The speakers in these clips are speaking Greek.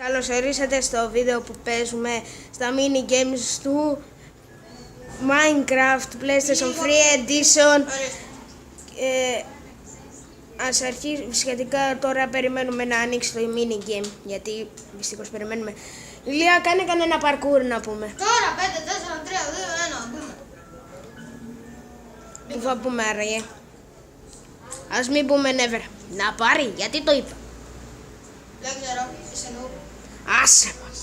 Καλώς ορίσατε στο βίντεο που παίζουμε στα mini games του Minecraft PlayStation Free Edition. Ας αρχίσουμε σχετικά τώρα, περιμένουμε να ανοίξει το mini game, γιατί δυστυχώς περιμένουμε. Ηλία, κάνε κανένα parkour να πούμε. Τώρα 5, 4, 3, 2, 1, μπούμε. Πού θα πούμε άραγε? Ας μην πούμε never. Να πάρει, γιατί το είπα. Δεν ξέρω, είσαι νου. Άσε μας.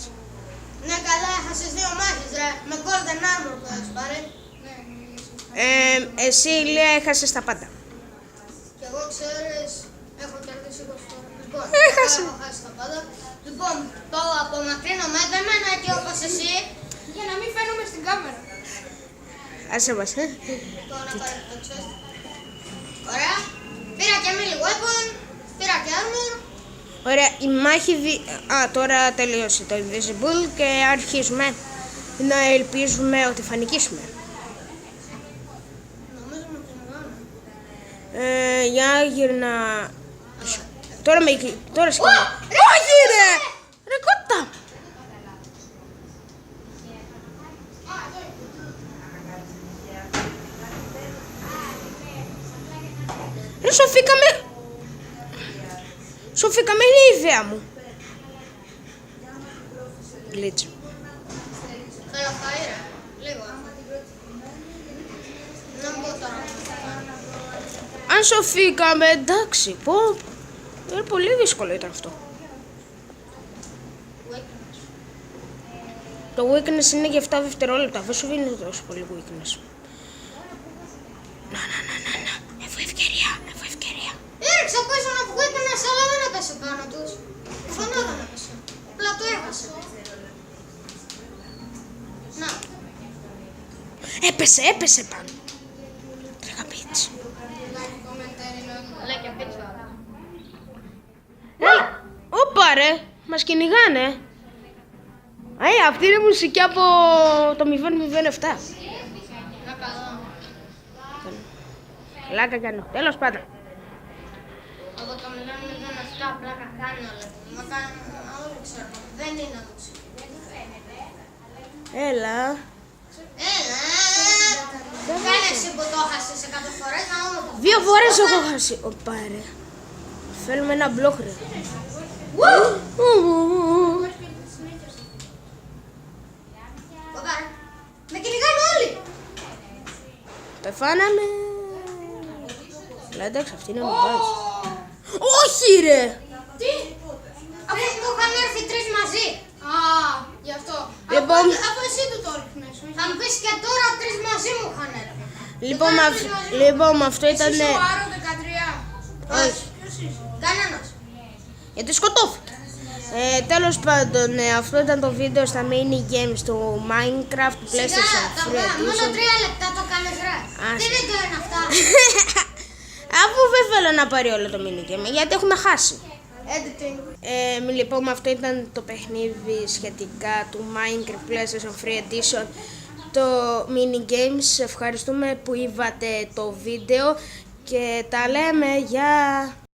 Ναι, καλά, έχασες 2 μάχες ρε, με golden armor που έχεις πάρει. Εσύ Ηλία έχασες τα πάντα. Και εγώ ξέρεις, έχω κερδίσει 20 φορές. Λοιπόν, Έχασε. έχω χάσει τα πάντα. Λοιπόν, το απομακρύνω με εμένα και όπως εσύ, για να μην φαίνομαι στην κάμερα. Άσε μας, Το να πάρει το chest. Ωραία. Πήρα και melee weapon, πήρα και armor. Ωραία, η μάχη τώρα τελείωσε το invisible και αρχίζουμε να ελπίζουμε ότι θα νικήσουμε. Νομίζω με κυνηγάνε. Για γυρνά. Τώρα σκέφτομαι. Όχι ρε! Ρε κότα! Ρε σοφήκαμε είναι η ιδέα μου. Glitch. Θέλω φαΐ ρε, λίγο. Να μπω τώρα. Αν σοφήκαμε, εντάξει, πω. Είναι πολύ δύσκολο ήταν αυτό. Το weakness είναι για 7 δευτερόλεπτα, δεν σου δίνει τόσο πολύ weakness. Να, έχω ευκαιρία. Έριξα πίσω να βγω weakness, αλλά δεν έπεσε πάνω τους. Φωνά δεν έπεσε. Απλά το έχασε. Να. Έπεσε πάνω. Τρέχα πίτσι. Λέει και πίτσο. Έλα. Όπα ρε, μας κυνηγάνε. Αυτή είναι μουσική από το 007. Να καλό. Πλάκα κάνω. Τέλος πάντων. Εγώ το 007 πλάκα κάνω, αλλά μα κάνω, δεν ξέρω, δεν είναι μουσική. Έλα. Έλα! Κάνε εσύ που το έχασες 100 φορές, να δούμε το. 2 φορές έχω χάσει. Όπα ρε. Θέλουμε ένα μπλοκ ρε. Οπα ρε, με κυνηγάνε όλοι. Πεθάναμε. Αλλά εντάξει, αυτή είναι μπάζ. Όχι ρε. Τι? Αφού μου είχαν έρθει 3 μαζί. Α, γι' αυτό. Λοιπόν. Αφού εσύ του το ρίχνες. Θα μου πεις και τώρα 3 μαζί μου είχαν έρθει. Λοιπόν, με αυτό ήταν. Εσύ ο Άρο 13. Όχι. Ποιος είσαι? Κανένας. Γιατί σκοτώθηκε. Τέλος πάντων, αυτό ήταν το βίντεο στα mini games του Minecraft PlayStation Free Μόνο 3 Edition. λεπτά το κάνεις ρε. Τι βίντεο είναι αυτά? Αφού δεν θέλω να πάρει όλο το mini game, γιατί έχουμε χάσει. Editing. Λοιπόν, αυτό ήταν το παιχνίδι σχετικά του Minecraft PlayStation Free Edition, το mini games. Ευχαριστούμε που είδατε το βίντεο και τα λέμε, γεια!